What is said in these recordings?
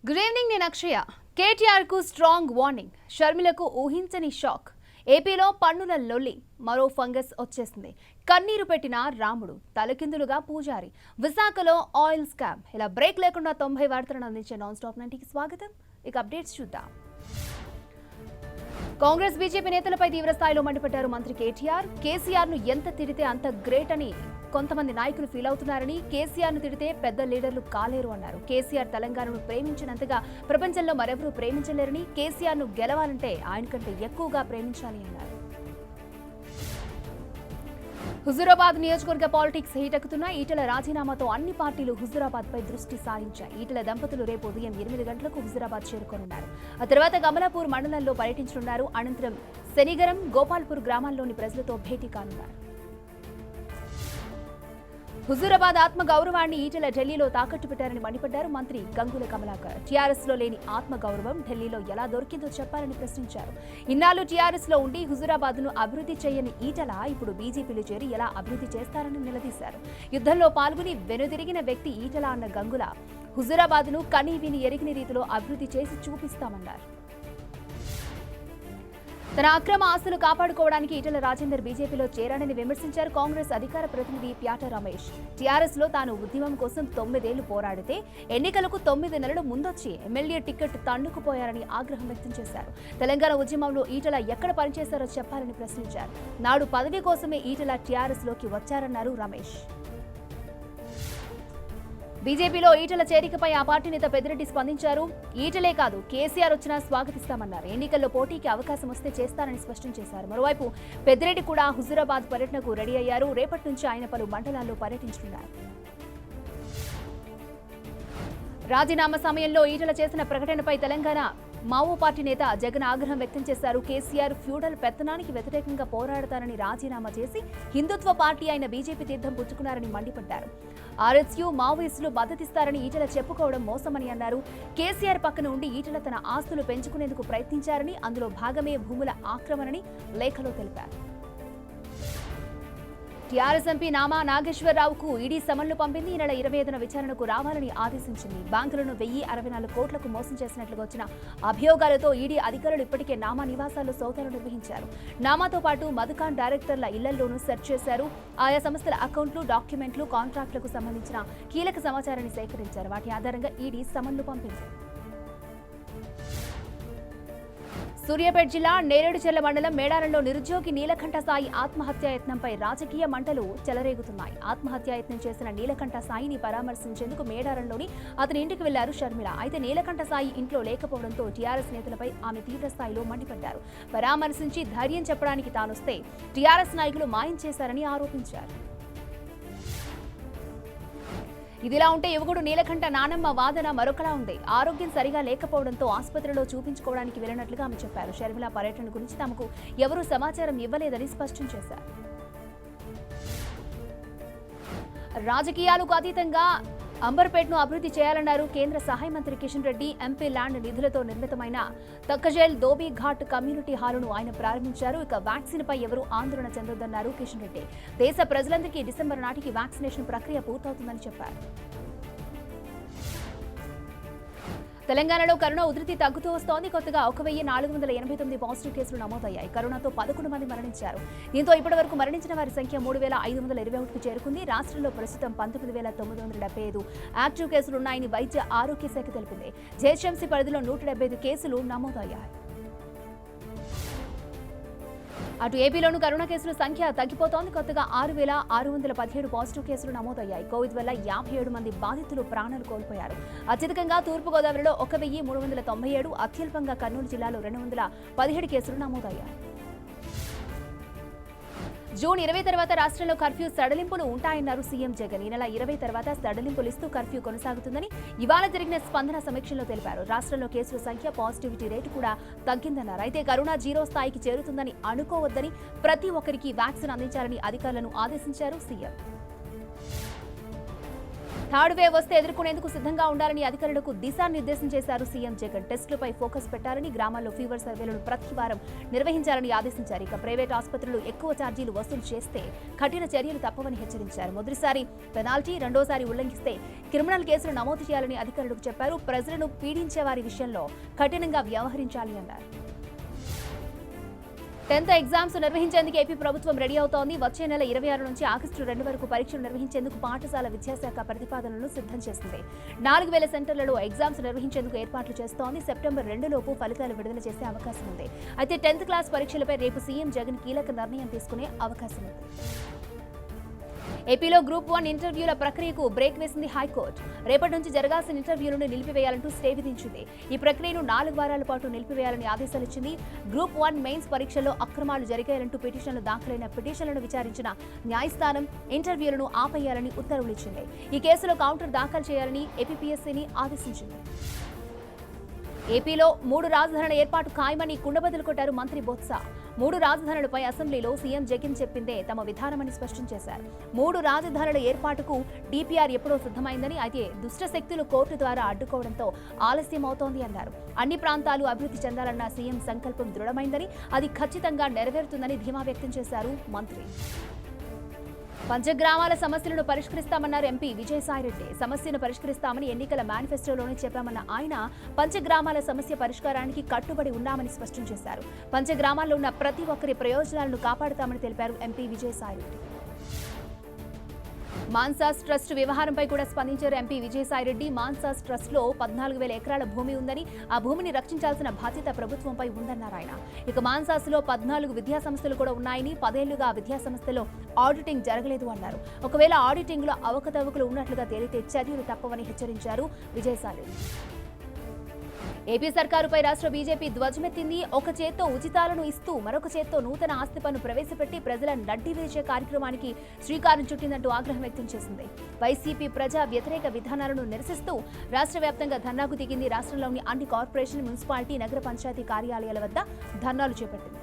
Good evening, నేను అక్షయ. కేటీఆర్కు strong warning, షర్మిలకు ఊహించని షాక్. ఏపీలో పన్నుల లొల్లి, మరో ఫంగస్ వచ్చేసింది. కన్నీరు పెట్టిన రాముడు, తలకిందులుగా పూజారి, విశాఖలో ఆయిల్ స్కామ్. ఇలా బ్రేక్ లేకుండా 90 వార్తలను అందించే నాన్ స్టాప్ 90కి స్వాగతం. ఇక అప్డేట్స్ చూద్దాం. కాంగ్రెస్ బీజేపీ నేతలపై తీవ్ర స్థాయిలో మండిపడ్డారు మంత్రి కేటీఆర్. కేసీఆర్ ను ఎంత తిడితే అంత గ్రేట్ అని కొంతమంది నాయకులు ఫీల్ అవుతున్నారని, కేసీఆర్ ను తిడితే పెద్ద లీడర్లు కాలేరు అన్నారు. కేసీఆర్ తెలంగాణను ప్రేమించినంతగా ప్రపంచంలో మరెవరూ ప్రేమించలేరని, కేసీఆర్ ను గెలవాలంటే ఆయన కంటే ఎక్కువగా ప్రేమించాలి అన్నారు. హుజూరాబాద్ నియోజకవర్గ పాలిటిక్స్ హీటెక్కుతున్న ఈటెల రాజీనామాతో అన్ని పార్టీలు హుజూరాబాద్ పై దృష్టి సారించాయి. ఈటెల దంపతులు రేపు ఉదయం 8 గంటలకు హుజూరాబాద్ చేరుకోనున్నారు. ఆ తర్వాత కమలాపూర్ మండలంలో పర్యటించనున్నారు. అనంతరం శనిగరం, గోపాల్పూర్ గ్రామాల్లోని ప్రజలతో భేటీ కానున్నారు. హుజూరాబాద్ ఆత్మ గౌరవాన్ని ఈటెల ఢిల్లీలో తాకట్టు పెట్టారని మండిపడ్డారు మంత్రి గంగుల కమలాకర్. టీఆర్ఎస్ లో లేని ఆత్మ గౌరవం ఢిల్లీలో ఎలా దొరికిందో చెప్పాలని ప్రశ్నించారు. ఇన్నాళ్లు టీఆర్ఎస్ లో ఉండి హుజూరాబాద్ ను అభివృద్ధి చేయని ఈటెల ఇప్పుడు బీజేపీలో చేరి ఎలా అభివృద్ధి చేస్తారని నిలదీశారు. యుద్ధంలో పాల్గొని వెనుదిరిగిన వ్యక్తి ఈటెల అన్న గంగుల, హుజూరాబాద్ ను కనీ విని ఎరిగిన రీతిలో అభివృద్ధి చేసి చూపిస్తామన్నారు. తన అక్రమ ఆస్తులు కాపాడుకోవడానికి ఈటెల రాజేందర్ బీజేపీలో చేరాడని విమర్శించారు కాంగ్రెస్ అధికార ప్రతినిధి ప్యాట రమేష్. టీఆర్ఎస్ లో తాను ఉద్యమం కోసం 9 ఏళ్లు పోరాడితే ఎన్నికలకు 9 నెలలు ముందొచ్చి ఎమ్మెల్యే టికెట్ తండుకుపోయారని ఆగ్రహం వ్యక్తం చేశారు. తెలంగాణ ఉద్యమంలో ఈటెల ఎక్కడ పనిచేశారో చెప్పాలని ప్రశ్నించారు. నాడు పదవి కోసమే ఈటెల టీఆర్ఎస్ లోకి వచ్చారన్నారు రమేష్. బీజేపీలో ఈటెల చేరికపై ఆ పార్టీ నేత పెద్దిరెడ్డి స్పందించారు. ఈటెలే కాదు, కేసీఆర్ వచ్చినా స్వాగతిస్తామన్నారు. ఎన్నికల్లో పోటీకి అవకాశం వస్తే చేస్తారని స్పష్టం చేశారు. మరోవైపు పెద్దిరెడ్డి కూడా హుజూరాబాద్ పర్యటనకు రెడీ అయ్యారు. రేపటి నుంచి ఆయన పలు మండలాల్లో పర్యటించనున్నారు. రాజీనామా సమయంలో ఈటెల చేసిన ప్రకటనపై తెలంగాణ మావో పార్టీ నేత జగన్ ఆగ్రహం వ్యక్తం చేశారు. కేసీఆర్ ఫ్యూడల్ పెత్తనానికి వ్యతిరేకంగా పోరాడతారని రాజీనామా చేసి హిందుత్వ పార్టీ అయిన బీజేపీ తీర్థం పుచ్చుకున్నారని మండిపడ్డారు. ఆర్ఎస్యూ మావోయిస్టులు మద్దతిస్తారని ఈటెల చెప్పుకోవడం మోసమని అన్నారు. కేసీఆర్ పక్కన ఉండి ఈటెల తన ఆస్తులు పెంచుకునేందుకు ప్రయత్నించారని, అందులో భాగమే భూముల ఆక్రమణని లేఖలో తెలిపారు. టీఆర్ఎస్ ఎంపీ నామా నాగేశ్వరరావుకు ఈడీ సమన్లు పంపింది. ఈ నెల 25న విచారణకు రావాలని ఆదేశించింది. బ్యాంకులను 1064 కోట్లకు మోసం చేసినట్లుగా వచ్చిన అభియోగాలతో ఈడీ అధికారులు ఇప్పటికే నామా నివాసాల్లో సోదాలు నిర్వహించారు. నామాతో పాటు మధుకాన్ డైరెక్టర్ల ఇళ్లలోనూ సెర్చ్ చేశారు. ఆయా సంస్థల అకౌంట్లు, డాక్యుమెంట్లు, కాంట్రాక్టులకు సంబంధించిన కీలక సమాచారాన్ని సేకరించారు. వాటి ఆధారంగా ఈడీ సమన్లు పంపింది. సూర్యాపేట జిల్లా నేరేడుచెర్ల మండలం మేడారంలో నిరుద్యోగి నీలకంఠ సాయి ఆత్మహత్యాయత్నంపై రాజకీయ మంటలు చెలరేగుతున్నాయి. ఆత్మహత్యాయత్నం చేసిన నీలకంఠ సాయిని పరామర్శించేందుకు మేడారంలోని అతని ఇంటికి వెళ్లారు షర్మిల. అయితే నీలకంఠ సాయి ఇంట్లో లేకపోవడంతో టీఆర్ఎస్ నేతలపై ఆమె తీవ్ర స్థాయిలో మండిపడ్డారు. పరామర్శించి ధైర్యం చెప్పడానికి తానొస్తే టీఆర్ఎస్ నాయకులు మాయం చేశారని ఆరోపించారు. ఇదిలా ఉంటే యువకుడు నీలకంఠ నానమ్మ వాదన మరొకలా ఉంది. ఆరోగ్యం సరిగా లేకపోవడంతో ఆసుపత్రిలో చూపించుకోవడానికి వెళ్లినట్లుగా ఆమె చెప్పారు. షర్మిల పర్యటన గురించి తమకు ఎవరూ సమాచారం ఇవ్వలేదని స్పష్టం చేశారు. రాజకీయాలకు అతీతంగా అంబర్పేట్ను అభివృద్ధి చేయాలన్నారు కేంద్ర సహాయ మంత్రి కిషన్ రెడ్డి. ఎంపీ ల్యాండ్ నిధులతో నిర్మితమైన తక్కజేల్ దోబీ ఘాట్ కమ్యూనిటీ హాలును ఆయన ప్రారంభించారు. ఇక వ్యాక్సిన్ పై ఎవరూ ఆందోళన చెందొద్దన్నారు కిషన్ రెడ్డి. దేశ ప్రజలందరికీ డిసెంబర్ నాటికి వ్యాక్సినేషన్ ప్రక్రియ పూర్తవుతుందని చెప్పారు. తెలంగాణలో కరోనా ఉధృతి తగ్గుతూ వస్తోంది. కొత్తగా 1489 పాజిటివ్ కేసులు నమోదయ్యాయి. కరోనాతో 11 మంది మరణించారు. దీంతో ఇప్పటి వరకు మరణించిన వారి సంఖ్య 3521కు చేరుకుంది. రాష్ట్రంలో ప్రస్తుతం 19,975 యాక్టివ్ కేసులున్నాయని వైద్య ఆరోగ్య శాఖ తెలిపింది. జీహెచ్ఎంసీ పరిధిలో 175 కేసులు నమోదయ్యాయి. అటు ఏపీలోనూ కరోనా కేసుల సంఖ్య తగ్గిపోతోంది. కొత్తగా 6,617 పాజిటివ్ కేసులు నమోదయ్యాయి. కోవిడ్ వల్ల 57 మంది బాధితులు ప్రాణాలు కోల్పోయారు. అత్యధికంగా తూర్పుగోదావరిలో 1,397, అత్యల్పంగా కర్నూలు జిల్లాలో 217 కేసులు నమోదయ్యాయి. జూన్ 20 తర్వాత రాష్ట్రంలో కర్ఫ్యూ సడలింపులు ఉంటాయన్నారు సీఎం జగన్. ఈ నెల 20 తర్వాత సడలింపులు ఇస్తూ కర్ఫ్యూ కొనసాగుతుందని ఇవాళ జరిగిన స్పందన సమీక్షలో తెలిపారు. రాష్ట్రంలో కేసుల సంఖ్య, పాజిటివిటీ రేటు కూడా తగ్గిందన్నారు. అయితే కరోనా 0 స్థాయికి చేరుతుందని అనుకోవద్దని, ప్రతి ఒక్కరికి వ్యాక్సిన్ అందించాలని అధికారులను ఆదేశించారు సీఎం. థర్డ్ వేవ్ వస్తే ఎదుర్కొనేందుకు సిద్ధంగా ఉండాలని అధికారులకు దిశానిర్దేశం చేశారు సీఎం జగన్. టెస్టులపై ఫోకస్ పెట్టాలని, గ్రామాల్లో ఫీవర్ సర్వేలను ప్రతి వారం నిర్వహించాలని ఆదేశించారు. ఇక ప్రైవేట్ ఆసుపత్రులు ఎక్కువ ఛార్జీలు వసూలు చేస్తే కఠిన చర్యలు తప్పవని హెచ్చరించారు. మొదటిసారి పెనాల్టీ, రెండోసారి ఉల్లంఘిస్తే క్రిమినల్ కేసులు నమోదు చేయాలని అధికారులకు చెప్పారు. ప్రజలను పీడించే వారి విషయంలో కఠినంగా వ్యవహరించాలి అన్నారు. 10th ఎగ్జామ్స్ నిర్వహించేందుకు ఏపీ ప్రభుత్వం రెడీ అవుతోంది. వచ్చే నెల 26 నుంచి ఆగస్టు 2 వరకు పరీక్షలు నిర్వహించేందుకు పాఠశాల విద్యాశాఖ ప్రతిపాదనలను సిద్ధం చేసింది. 4000 సెంటర్లలో ఎగ్జామ్స్ నిర్వహించేందుకు ఏర్పాట్లు చేస్తోంది. సెప్టెంబర్ 2 లోపు ఫలితాలు విడుదల చేసే అవకాశం ఉంది. అయితే 10th క్లాస్ పరీక్షలపై రేపు సీఎం జగన్ కీలక నిర్ణయం తీసుకునే అవకాశం ఉంది. ఏపీలో గ్రూప్ 1 ఇంటర్వ్యూల ప్రక్రియకు బ్రేక్ వేసింది హైకోర్టు. రేపటి నుంచి జరగాల్సిన ఇంటర్వ్యూలను నిలిపివేయాలంటూ స్టే విధించింది. ఈ ప్రక్రియను 4 వారాల పాటు నిలిపివేయాలని ఆదేశాలిచ్చింది. గ్రూప్ 1 మెయిన్స్ పరీక్షల్లో అక్రమాలు జరిగాయంటూ పిటిషన్లు దాఖలైన పిటిషన్లను విచారించిన న్యాయస్థానం ఇంటర్వ్యూలను ఆపేయాలని ఉత్తర్వులిచ్చింది. ఈ కేసులో కౌంటర్ దాఖలు చేయాలని ఏపీపీఎస్సీని ఆదేశించింది. ఏపీలో 3 రాజధానుల ఏర్పాటు ఖాయమని కుండబద్దలు కొట్టారు మంత్రి బొత్స. 3 రాజధానులపై అసెంబ్లీలో సీఎం జగన్ చెప్పిందే తమ విధానమని స్పష్టం చేశారు. 3 రాజధానుల ఏర్పాటుకు డీపీఆర్ ఎప్పుడో సిద్ధమైందని, అయితే దుష్ట శక్తులు కోర్టు ద్వారా అడ్డుకోవడంతో ఆలస్యం అవుతోంది అన్నారు. అన్ని ప్రాంతాలు అభివృద్ధి చెందాలన్న సీఎం సంకల్పం దృఢమైందని, అది ఖచ్చితంగా నెరవేరుతుందని ధీమా వ్యక్తం చేశారు మంత్రి. పంచగ్రామాల సమస్యలను పరిష్కరిస్తామన్నారు ఎంపీ విజయసాయిరెడ్డి. సమస్యను పరిష్కరిస్తామని ఎన్నికల మేనిఫెస్టోలోనే చెప్పామన్న ఆయన పంచగ్రామాల సమస్య పరిష్కారానికి కట్టుబడి ఉన్నామని స్పష్టం చేశారు. పంచగ్రామాల్లో ఉన్న ప్రతి ఒక్కరి ప్రయోజనాలను కాపాడుతామని తెలిపారు ఎంపీ విజయసాయిరెడ్డి. మాన్సాస్ ట్రస్ట్ వ్యవహారంపై కూడా స్పందించారు ఎంపీ విజయసాయిరెడ్డి. మాన్సాస్ ట్రస్ట్ లో 14,000 ఎకరాల భూమి ఉందని, ఆ భూమిని రక్షించాల్సిన బాధ్యత ప్రభుత్వంపై ఉందన్నారు ఆయన. ఇక మాన్సాస్ లో 14 విద్యాసంస్థలు కూడా ఉన్నాయని, 10 ఏళ్లుగా విద్యాసంస్థలో ఆడిటింగ్ జరగలేదు అన్నారు. ఒకవేళ ఆడిటింగ్ లో అవకతవకలు ఉన్నట్లుగా తేలితే చర్యలు తప్పవని హెచ్చరించారు విజయసాయిరెడ్డి. ఏపీ సర్కారుపై రాష్ట్ర బీజేపీ ధ్వజమెత్తింది. ఒక చేత్తో ఉచితాలను ఇస్తూ మరొక చేత్తో నూతన ఆస్తి పన్ను ప్రవేశపెట్టి ప్రజల నడ్డి విరిచే కార్యక్రమానికి శ్రీకారం చుట్టిందంటూ ఆగ్రహం వ్యక్తం చేసింది. వైసీపీ ప్రజా వ్యతిరేక విధానాలను నిరసిస్తూ రాష్ట్ర వ్యాప్తంగా ధర్నాకు దిగింది. రాష్ట్రంలోని అన్ని కార్పొరేషన్, మున్సిపాలిటీ, నగర పంచాయతీ కార్యాలయాల వద్ద ధర్నాలు చేపట్టింది.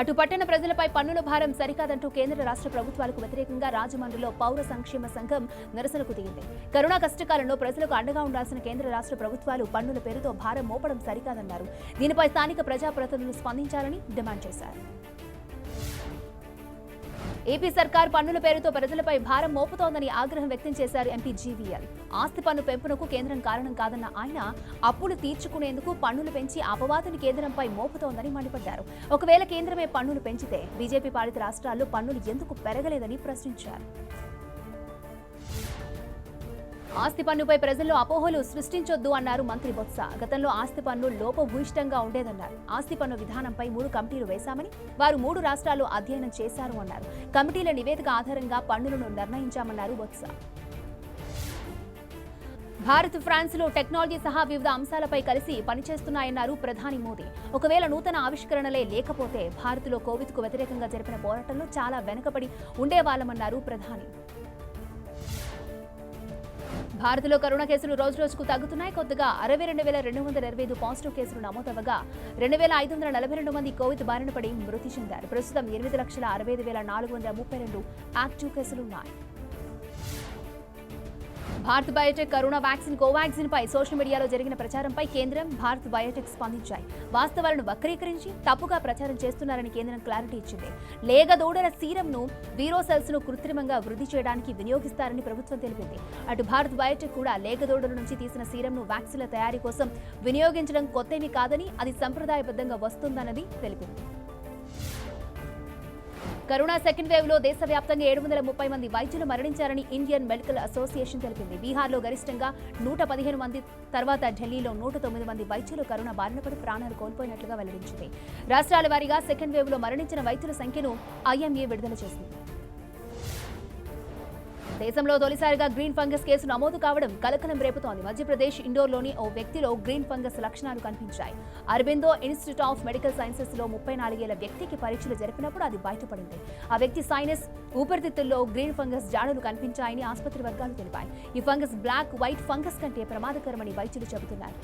అటు పట్టణ ప్రజలపై పన్నుల భారం సరికాదంటూ కేంద్ర రాష్ట్ర ప్రభుత్వాలకు వ్యతిరేకంగా రాజమండ్రిలో పౌర సంక్షేమ సంఘం నిరసనకు దిగింది. కరోనా కష్టకాలంలో ప్రజలకు అండగా ఉండాల్సిన కేంద్ర రాష్ట్ర ప్రభుత్వాలు పన్నుల పేరుతో భారం మోపడం సరికాదన్నారు. దీనిపై స్థానిక ప్రజాప్రతినిధులు స్పందించాలని డిమాండ్ చేశారు. ఏపీ సర్కార్ పన్నుల పేరుతో ప్రజలపై భారం మోపుతోందని ఆగ్రహం వ్యక్తం చేశారు ఎంపీ జీవీఎల్. ఆస్తి పన్ను పెంపునకు కేంద్రం కారణం కాదన్న ఆయన అప్పులు తీర్చుకునేందుకు పన్నులు పెంచి అపవాదుని కేంద్రంపై మోపుతోందని మండిపడ్డారు. ఒకవేళ కేంద్రమే పన్నులు పెంచితే బీజేపీ పాలిత రాష్ట్రాల్లో పన్నులు ఎందుకు పెరగలేదని ప్రశ్నించారు. ఆస్తి పన్నుపై ప్రజల్లో అపోహలు సృష్టించొద్దు అన్నారు మంత్రి బొత్స. గతంలో ఆస్తి పన్ను లోపభూయిష్టంగా ఉండేదన్నారు. ఆస్తి పన్ను విధానంపై 3 కమిటీలు వేశామని, వారు 3 రాష్ట్రాల్లో అధ్యయనం చేశారు అన్నారు. కమిటీల నివేదిక ఆధారంగా పన్నులను నిర్ణయించామన్నారు బొత్స. భారత్, ఫ్రాన్స్లో టెక్నాలజీ సహా వివిధ అంశాలపై కలిసి పనిచేస్తున్నాయన్నారు ప్రధాని మోదీ. ఒకవేళ నూతన ఆవిష్కరణలే లేకపోతే భారత్లో కోవిడ్కు వ్యతిరేకంగా జరిపిన పోరాటంలో చాలా వెనుకబడి ఉండేవాళ్లమన్నారు ప్రధాని. భారత్లో కరోనా కేసులు రోజురోజుకు తగ్గుతున్నాయి. కొత్తగా 62,225 పాజిటివ్ కేసులు నమోదవగా 2,542 మంది కోవిడ్ బారిన పడి మృతి చెందారు. ప్రస్తుతం 8,65,432 యాక్టివ్ కేసులున్నాయి. భారత్ బయోటెక్ కరోనా వ్యాక్సిన్ కోవాక్సిన్ పై సోషల్ మీడియాలో జరిగిన ప్రచారంపై కేంద్రం, భారత్ బయోటెక్ స్పందించాయి. వాస్తవాలను వక్రీకరించి తప్పుగా ప్రచారం చేస్తున్నారని కేంద్రం క్లారిటీ ఇచ్చింది. లేగదూడల సీరంను, వీరో సెల్స్ ను కృత్రిమంగా వృద్ధి చేయడానికి వినియోగిస్తారని ప్రభుత్వం తెలిపింది. అటు భారత్ బయోటెక్ కూడా లేగదూడల నుంచి తీసిన సీరంను వ్యాక్సిన్ల తయారీ కోసం వినియోగించడం కొత్తేమీ కాదని, అది సంప్రదాయబద్ధంగా వస్తుందన్నది తెలిపింది. కరోనా సెకండ్ వేవ్ లో దేశవ్యాప్తంగా 730 మంది వైద్యులు మరణించారని ఇండియన్ మెడికల్ అసోసియేషన్ తెలిపింది. బీహార్లో గరిష్టంగా 115 మంది, తర్వాత ఢిల్లీలో 109 మంది వైద్యులు కరోనా బారిన పడి ప్రాణాలు కోల్పోయినట్లుగా వెల్లడించింది. రాష్ట్రాల వారీగా సెకండ్ వేవ్ లో మరణించిన వైద్యుల సంఖ్యను ఐఎంఏ విడుదల చేసింది. దేశంలో తొలిసారిగా గ్రీన్ ఫంగస్ కేసు నమోదు కావడం కలకలం రేపుతోంది. మధ్యప్రదేశ్ ఇండోర్లోని ఓ వ్యక్తిలో గ్రీన్ ఫంగస్ లక్షణాలు కనిపించాయి. Aurobindo institute of medical sciences లో 34 ఏళ్ల వ్యక్తికి పరీక్షలు జరిపినప్పుడు అది బయటపడింది. ఆ వ్యక్తి సైనస్, ఊపిరితిత్తుల్లో గ్రీన్ ఫంగస్ జాడలు కనిపించాయని ఆసుపత్రి వర్గాలు తెలిపాయి. ఈ ఫంగస్ బ్లాక్ వైట్ ఫంగస్ కంటే ప్రమాదకరమని వైద్యులు చెబుతున్నారు.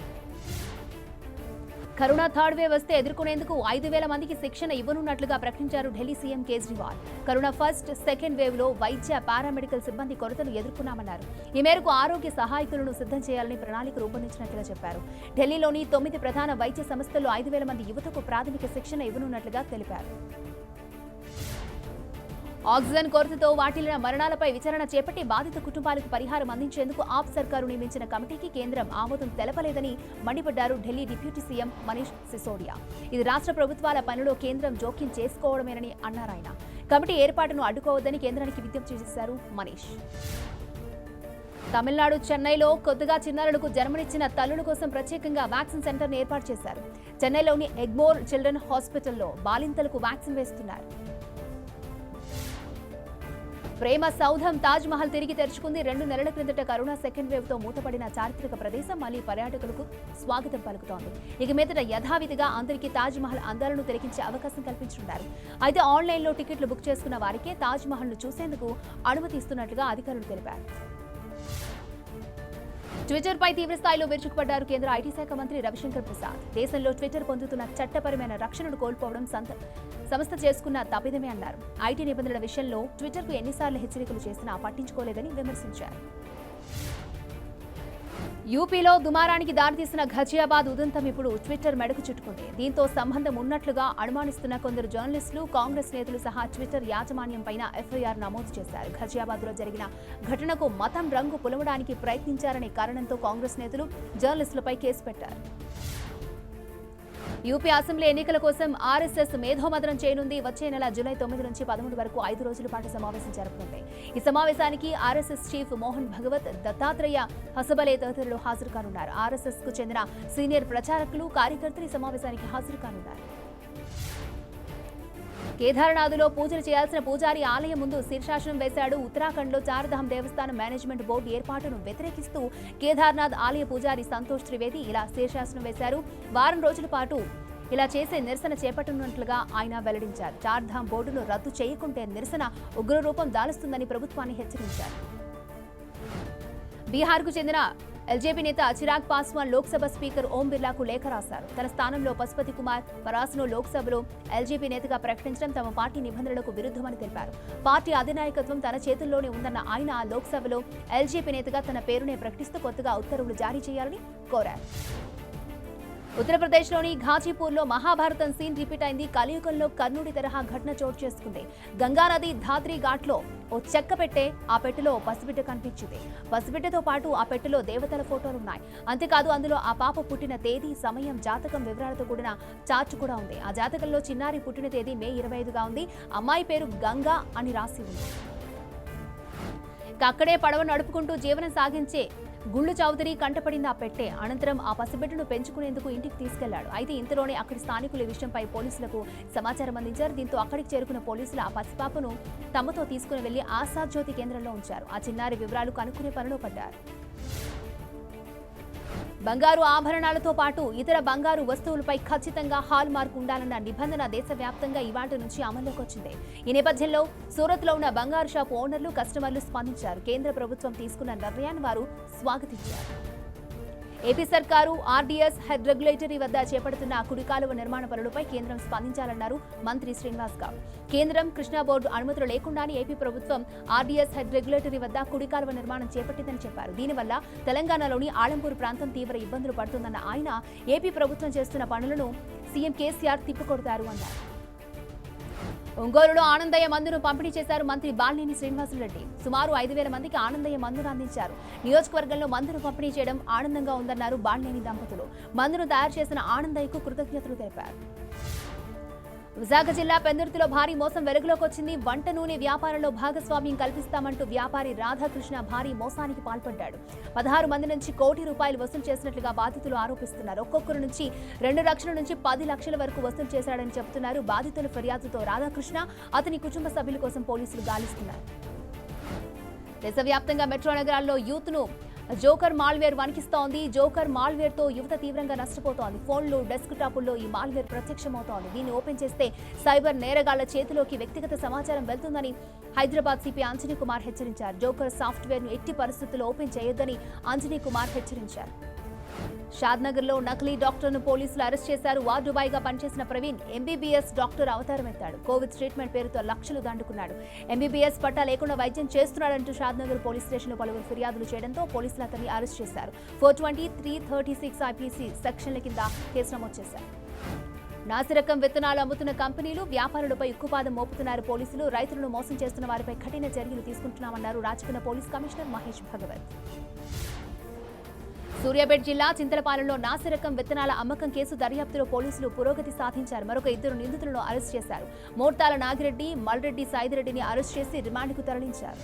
కరోనా థర్డ్ వేవ్ వస్తే ఎదుర్కొనేందుకు 5,000 మందికి శిక్షణ ఇవ్వనున్నట్లుగా ప్రకటించారు Delhi CM Kejriwal. Corona first, second wave లో వైద్య, పారామెడికల్ సిబ్బంది కొరతను ఎదుర్కొన్నామన్నారు. ఈ మేరకు ఆరోగ్య సహాయకులను సిద్ధం చేయాలని ప్రణాళిక రూపొందించినట్లుగా చెప్పారు. ఢిల్లీలోని 9 ప్రధాన వైద్య సంస్థల్లో 5,000 మంది యువతకు ప్రాథమిక శిక్షణ ఇవ్వనున్నట్లుగా తెలిపారు. ఆక్సిజన్ కొరతతో వాటిల్లిన మరణాలపై విచారణ చేపట్టి బాధిత కుటుంబాలకు పరిహారం అందించేందుకు ఆప్ సర్కారు నియమించిన కమిటీకి కేంద్రం ఆమోదం తెలపలేదని మండిపడ్డారు ఢిల్లీ డిప్యూటీ సీఎం మనీష్ సిసోడియా. ఇది రాష్ట్ర ప్రభుత్వాల పనిలో కేంద్రం జోక్యం చేసుకోవడమేనని అన్నారాయన. కమిటీ ఏర్పాటును అడ్డుకోవద్దని కేంద్రానికి విజ్ఞప్తి చేశారు మనీష్. తమిళనాడు చెన్నైలో కొత్తగా చిన్నారులకు జన్మనిచ్చిన తల్లుల కోసం ప్రత్యేకంగా వ్యాక్సిన్ సెంటర్ను ఏర్పాటు చేశారు. చెన్నైలోని ఎగ్మోర్ చిల్డ్రన్ హాస్పిటల్లో బాలింతలకు వ్యాక్సిన్ వేస్తున్నారు. ప్రేమ సౌధం తాజ్ మహల్ తిరిగి తెరుచుకుంది. 2 నెలల క్రిందట కరోనా సెకండ్ వేవ్ తో మూతపడిన చారిత్రక ప్రదేశం మళ్లీ పర్యాటకులకు స్వాగతం పలుకుతోంది. ఇక మీదట యథావిధిగా అందరికీ తాజ్ మహల్ అందాలను తిలకించే అవకాశం కల్పించనున్నారు. అయితే ఆన్లైన్లో టికెట్లు బుక్ చేసుకున్న వారికే తాజ్ మహల్ ను చూసేందుకు అనుమతి ఇస్తున్నట్లుగా అధికారులు తెలిపారు. ట్విట్టర్ పై తీవ్రస్థాయిలో విరుచుకుపడ్డారు కేంద్ర ఐటీ శాఖ మంత్రి రవిశంకర్ ప్రసాద్. దేశంలో ట్విట్టర్ పొందుతున్న చట్టపరమైన రక్షణను కోల్పోవడం సంస్థ చేసుకున్న తప్పిదమే అన్నారు. ఐటీ నిబంధనల విషయంలో ట్విట్టర్కు ఎన్నిసార్లు హెచ్చరికలు చేసినా పట్టించుకోలేదని విమర్శించారు. యూపీలో దుమారానికి దారితీసిన ఘజియాబాద్ ఉదంతం ఇప్పుడు ట్విట్టర్ మెడకు చుట్టుకుంది. దీంతో సంబంధం ఉన్నట్లుగా అనుమానిస్తున్న కొందరు జర్నలిస్టులు, కాంగ్రెస్ నేతలు సహా ట్విట్టర్ యాజమాన్యంపైన ఎఫ్ఐఆర్ నమోదు చేశారు. ఘజియాబాద్లో జరిగిన ఘటనకు మతం రంగు పులమడానికి ప్రయత్నించారనే కారణంతో కాంగ్రెస్ నేతలు జర్నలిస్టులపై కేసు పెట్టారు. యూపీ అసెంబ్లీ ఎన్నికల కోసం ఆర్ఎస్ఎస్ మేధోమథనం చేయనుంది. వచ్చే నెల జూలై 9 నుంచి 13 వరకు 5 రోజుల పాటు సమావేశం జరపనుంది. ఈ సమావేశానికి ఆర్ఎస్ఎస్ చీఫ్ మోహన్ భగవత్, దత్తాత్రేయ హసబలే తదితరులు హాజరు కానున్నారు. ఆర్ఎస్ఎస్ కు చెందిన సీనియర్ ప్రచారకులు, కార్యకర్తలు ఈ సమావేశానికి హాజరు కానున్నారు. కేదార్నాథ్లో పూజలు చేయాల్సిన పూజారి ఆలయం ముందు శీర్షాసనం వేశాడు. ఉత్తరాఖండ్లో చార్ధామ్ దేవస్థానం మేనేజ్మెంట్ బోర్డు ఏర్పాటును వ్యతిరేకిస్తూ కేదార్నాథ్ ఆలయ పూజారి సంతోష్ త్రివేది ఇలా శీర్షాసనం వేశారు. వారం రోజుల పాటు ఇలా చేసే నిరసన చేపట్టనున్నట్లుగా ఆయన వెల్లడించారు. చార్ధామ్ బోర్డును రద్దు చేయకుంటే నిరసన ఉగ్రరూపం దాలుస్తుందని ప్రభుత్వాన్ని హెచ్చరించారు. బీహార్కు చెందిన ఎల్జేపీ నేత చిరాగ్ పాస్వాన్ లోక్సభ స్పీకర్ ఓం బిర్లాకు లేఖ రాశారు. తన స్థానంలో పశుపతి కుమార్ పరాస్ను లోక్సభలో ఎల్జేపీ నేతగా ప్రకటించడం తమ పార్టీ నిబంధనలకు విరుద్ధమని తెలిపారు. పార్టీ అధినాయకత్వం తన చేతుల్లోనే ఉందన్న ఆయన లోక్సభలో ఎల్జేపీ నేతగా తన పేరునే ప్రకటిస్తూ కొత్తగా ఉత్తర్వులు జారీ చేయాలని కోరారు. ఉత్తరప్రదేశ్లోని ఘాజీపూర్లో మహాభారతం సీన్ రిపీట్ అయింది. కలియుగంలో కర్ణుడి తరహా ఘటన చోటు చేసుకుంది. గంగానది ధాత్రి ఘాట్లో ఓ చెక్క పెట్టే, ఆ పెట్టెలో పసిబిడ్డ కనిపించింది. పసిబిడ్డతో పాటు ఆ పెట్టెలో దేవతల ఫోటోలున్నాయి. అంతేకాదు అందులో ఆ పాప పుట్టిన తేదీ, సమయం, జాతకం వివరాలతో కూడిన చార్ట్ కూడా ఉంది. ఆ జాతకంలో చిన్నారి పుట్టిన తేదీ మే 25గా ఉంది. అమ్మాయి పేరు గంగా అని రాసి ఉంది. అక్కడే పడవ నడుపుకుంటూ జీవనం సాగించే గుళ్ళు చౌదరి కంటపడింది ఆ పెట్టె. అనంతరం ఆ పసిబిడ్డను పెంచుకునేందుకు ఇంటికి తీసుకెళ్లాడు. అయితే ఇంతలోనే అక్కడి స్థానికులు ఈ విషయంపై పోలీసులకు సమాచారం అందించారు. దీంతో అక్కడికి చేరుకున్న పోలీసులు ఆ పసిపాపను తమతో తీసుకుని వెళ్లి ఆశాద్ జ్యోతి కేంద్రంలో ఉంచారు. ఆ చిన్నారి వివరాలు కనుక్కునే పనిలో పడ్డారు. బంగారు ఆభరణాలతో పాటు ఇతర బంగారు వస్తువులపై ఖచ్చితంగా హాల్ మార్క్ ఉండాలన్న నిబంధన దేశవ్యాప్తంగా ఇవాళ నుంచి అమల్లోకి వచ్చింది. ఈ నేపథ్యంలో సూరత్లో ఉన్న బంగారు షాపు ఓనర్లు, కస్టమర్లు స్పందించారు. కేంద్ర ప్రభుత్వం తీసుకున్న నిర్ణయాన్ని వారు స్వాగతించారు. ఏపీ సర్కారు ఆర్డీఎస్ హెడ్ రెగ్యులేటరీ వద్ద చేపడుతున్న కుడికాలువ నిర్మాణ పనులపై కేంద్రం స్పందించాలన్నారు మంత్రి శ్రీనివాస్ గౌడ్. కేంద్రం, కృష్ణా బోర్డు అనుమతులు లేకుండానే ఏపీ ప్రభుత్వం ఆర్డీఎస్ హెడ్ రెగ్యులేటరీ వద్ద కుడికాలువ నిర్మాణం చేపట్టిందని చెప్పారు. దీనివల్ల తెలంగాణలోని ఆలంపూర్ ప్రాంతం తీవ్ర ఇబ్బందులు పడుతుందన్న ఆయన ఏపీ ప్రభుత్వం చేస్తున్న పనులను సీఎం కేసీఆర్ తిప్పికొడతారు అన్నారు. ఒంగోలులో ఆనందయ్య మందును పంపిణీ చేశారు మంత్రి బాలినేని శ్రీనివాసరెడ్డి. సుమారు 5,000 మందికి ఆనందయ్య మందును అందించారు. నియోజకవర్గంలో మందును పంపిణీ చేయడం ఆనందంగా ఉందన్నారు బాలినేని దంపతులు. మందును తయారు చేసిన ఆనందయ్యకు కృతజ్ఞతలు తెలిపారు. విశాఖ జిల్లా పెందుర్తిలో భారీ మోసం వెలుగులోకి వచ్చింది. వంట నూనె వ్యాపారంలో భాగస్వామ్యం కల్పిస్తామంటూ వ్యాపారి రాధాకృష్ణ భారీ మోసానికి పాల్పడ్డాడు. 16 మంది నుంచి ₹1 కోటి వసూలు చేసినట్లుగా బాధితులు ఆరోపిస్తున్నారు. ఒక్కొక్కరి నుంచి 2 లక్షల నుంచి 10 లక్షల వరకు వసూలు చేశాడని చెబుతున్నారు. బాధితుల ఫిర్యాదుతో రాధాకృష్ణ, అతని కుటుంబ సభ్యుల కోసం పోలీసులు గాలిస్తున్నారు. దేశవ్యాప్తంగా మెట్రో నగరాల్లో యూత్ ను జోకర్ మాల్వేర్ వణికిస్తోంది. జోకర్ మాల్వేర్ తో యువత తీవ్రంగా నష్టపోతోంది. ఫోన్లు, డెస్క్ టాపుల్లో ఈ మాల్వేర్ ప్రత్యక్షమవుతోంది. దీన్ని ఓపెన్ చేస్తే సైబర్ నేరగాళ్ల చేతిలోకి వ్యక్తిగత సమాచారం వెళ్తుందని హైదరాబాద్ సిపి అంజనీ కుమార్ హెచ్చరించారు. జోకర్ సాఫ్ట్వేర్ ను ఎట్టి పరిస్థితుల్లో ఓపెన్ చేయొద్దని అంజనీ కుమార్ హెచ్చరించారు. షాద్నగర్లో నకిలీ డాక్టర్ను పోలీసులు అరెస్ట్ చేశారు. వార్డు బాయ్గా పనిచేసిన ప్రవీణ్ ఎంబీబీఎస్ డాక్టర్ అవతారం ఎత్తాడు. కోవిడ్ ట్రీట్మెంట్ పేరుతో లక్షలు దండుకున్నాడు. ఎంబీబీఎస్ పట్టా లేకుండా వైద్యం చేస్తున్నాడంటూ షాద్నగర్ పోలీస్ స్టేషన్లో పలువురు ఫిర్యాదులు చేయడంతో పోలీసులు అతన్ని అరెస్ట్ చేశారు. 420, 336 ఐపీసీ సెక్షన్ల కింద కేసు నమోదు చేశారు. నాసిరకం విత్తనాలు అమ్ముతున్న కంపెనీలు, వ్యాపారులపై ఉక్కుపాదం మోపుతున్నారు పోలీసులు. రైతులను మోసం చేస్తున్న వారిపై కఠిన చర్యలు తీసుకుంటున్నామన్నారు రాచకొండ పోలీస్ కమిషనర్ మహేష్ భగవత్. సూర్యాపేట జిల్లా చింతలపాలెంలో నాసిరకం విత్తనాల అమ్మకం కేసు దర్యాప్తులో పోలీసులు పురోగతి సాధించారు. మరొక 2 నిందితులను అరెస్ట్ చేశారు. మోర్తాల నాగిరెడ్డి, మల్రెడ్డి సాయిరెడ్డిని అరెస్ట్ చేసి రిమాండ్కు తరలించారు.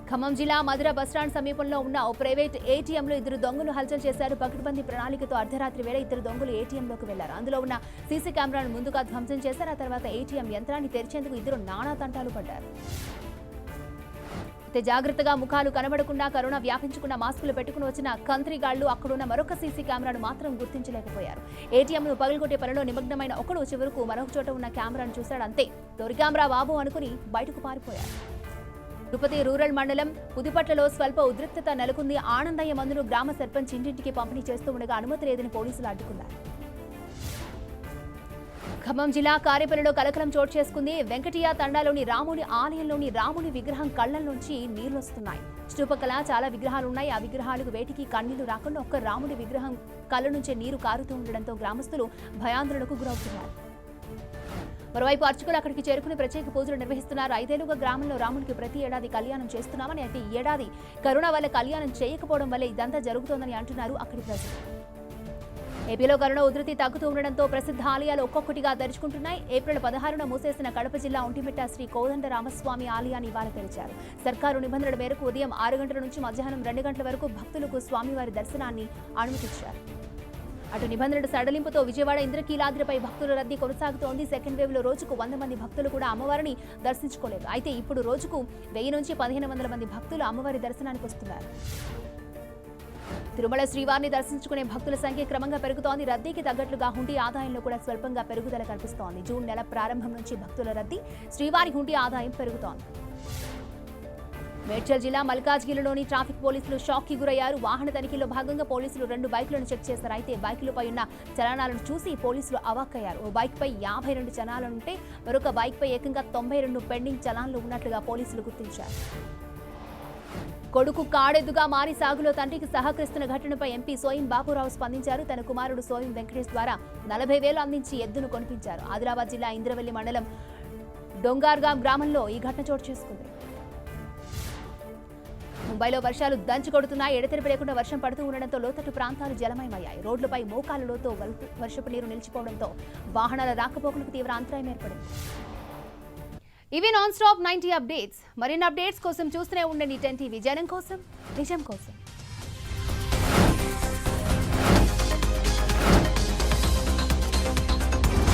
ఖమ్మం జిల్లా మధుర బస్టాండ్ సమీపంలో ఉన్న ఓ ప్రైవేట్ ఏటీఎంలో 2 దొంగలు హల్చల్ చేశారు. పకడ్బందీ ప్రణాళికతో అర్ధరాత్రి వేళ 2 దొంగలు ఏటీఎంలోకి వెళ్లారు. అందులో ఉన్న సీసీ కెమెరాను ముందుగా ధ్వంసం చేశారు. ఆ తర్వాత ఏటీఎం యంత్రాన్ని తెరిచేందుకు 2 నానా తంటాలు పడ్డారు. జాగ్రత్తగా ముఖాలు కనబడకుండా కరోనా వ్యాపించకుండా మాస్కులు పెట్టుకుని వచ్చిన కంత్రిగాళ్లు అక్కడున్న మరొక సీసీ కెమెరాను మాత్రం గుర్తించలేకపోయారు. ఏటీఎంను పగలగొట్టే పనిలో నిమగ్నమైన ఒకడు చివరకు మరొక చోట ఉన్న కెమెరాను చూశాడు. అంతే, తొరి కెమెరా బాబు అనుకుని బయటకు పారిపోయారు. తిరుపతి రూరల్ మండలం పుదిపట్లలో స్వల్ప ఉద్రిక్తత నెలకొంది. ఆనందయ్య మందును గ్రామ సర్పంచ్ ఇంటింటికి పంపిణీ చేస్తూ ఉండగా అనుమతి లేదని పోలీసులు అడ్డుకున్నారు. ఖమ్మం జిల్లా కారేపల్లిలో కలకలం చోటు చేసుకుంది. వెంకటయ్య తండాలోని రాముని ఆలయంలోని రాముని విగ్రహం కళ్లలోంచి నీళ్లొస్తున్నాయి. చుట్టుపక్కల చాలా విగ్రహాలున్నాయి. ఆ విగ్రహాలకు వేటికి కన్నీళ్లు రాకుండా ఒక్క రాముడి విగ్రహం కళ్ళ నుంచే నీరు కారుతూ ఉండడంతో గ్రామస్తులు భయాందోళనకు గురవుతున్నారు. మరోవైపు అర్చకులు అక్కడికి చేరుకుని ప్రత్యేక పూజలు నిర్వహిస్తున్నారు. 5 ఏళ్లుగా గ్రామంలో రామునికి ప్రతి ఏడాది కళ్యాణం చేస్తున్నామని, అయితే ఈ ఏడాది కరోనా వల్ల కళ్యాణం చేయకపోవడం వల్ల ఇదంతా జరుగుతోందని అంటున్నారు అక్కడి ప్రజలు. ఏపీలో కరోనా ఉధృతి తగ్గుతూ ఉండడంతో ప్రసిద్ధ ఆలయాలు ఒక్కొక్కటిగా తెరుచుకుంటున్నాయి. ఏప్రిల్ 16న మూసేసిన కడప జిల్లా ఒంటిమిట్ట శ్రీ కోదండరామస్వామి ఆలయాన్ని ఇవాళ తెరిచారు. సర్కారు నిబంధనల మేరకు ఉదయం 6 గంటల నుంచి మధ్యాహ్నం 2 గంటల వరకు భక్తులకు స్వామివారి దర్శనాన్ని అనుమతించారు. అటు నిబంధనల సడలింపుతో విజయవాడ ఇంద్రకీలాద్రిపై భక్తుల రద్దీ కొనసాగుతోంది. సెకండ్ వేవ్ లో రోజుకు 100 మంది భక్తులు కూడా అమ్మవారిని దర్శించుకోలేదు. అయితే ఇప్పుడు రోజుకు 1000 నుంచి 1500 మంది భక్తులు అమ్మవారి దర్శనానికి వస్తున్నారు. తిరుమల శ్రీవారిని దర్శించుకునే భక్తుల సంఖ్య క్రమంగా పెరుగుతోంది. రద్దీకి తగ్గట్లుగా హుండీ ఆదాయంలో కూడా స్వల్పంగా పెరుగుదల కనిపిస్తోంది. జూన్ నెల ప్రారంభం నుంచి భక్తుల రద్దీ, శ్రీవారి హుండీ ఆదాయం పెరుగుతోంది. మేడ్చల్ జిల్లా మల్కాజ్గిరిలోని ట్రాఫిక్ పోలీసులు షాక్ కి గురయ్యారు. వాహన తనిఖీలో భాగంగా పోలీసులు 2 బైకులను చెక్ చేశారు. అయితే బైకులపై ఉన్న చలానాలను చూసి పోలీసులు అవాక్కయ్యారు. ఓ బైక్ పై 52 చలానాలుంటే మరొక బైక్ పై ఏకంగా 92 పెండింగ్ చలాన్లు ఉన్నట్లుగా పోలీసులు గుర్తించారు. కొడుకు కాడెద్దుగా మారి సాగులో తండ్రికి సహకరిస్తున్న ఘటనపై ఎంపీ సోయం బాపురావు స్పందించారు. తన కుమారుడు సోయం వెంకటేష్ ద్వారా 40,000 అందించి ఎద్దును కొనిపించారు. ఆదిలాబాద్ జిల్లా ఇంద్రవెల్లి మండలం డొంగార్గాం గ్రామంలో ఈ ఘటన చోటు చేసుకుంది. ముంబైలో వర్షాలు దంచి కొడుతున్నాయి. ఎడతెరిపి లేకుండా వర్షం పడుతూ ఉండడంతో లోతట్టు ప్రాంతాలు జలమయమయ్యాయి. రోడ్లపై మోకాలు లోతు వర్షపు నీరు నిలిచిపోవడంతో వాహనాల రాకపోకలకు తీవ్ర అంతరాయం ఏర్పడింది. ఇవి నాన్ స్టాప్ 90 అప్డేట్స్. మరిన్ని అప్డేట్స్ కోసం చూస్తూనే ఉండండి 10 టీవీ. జనం కోసం, నిజం కోసం.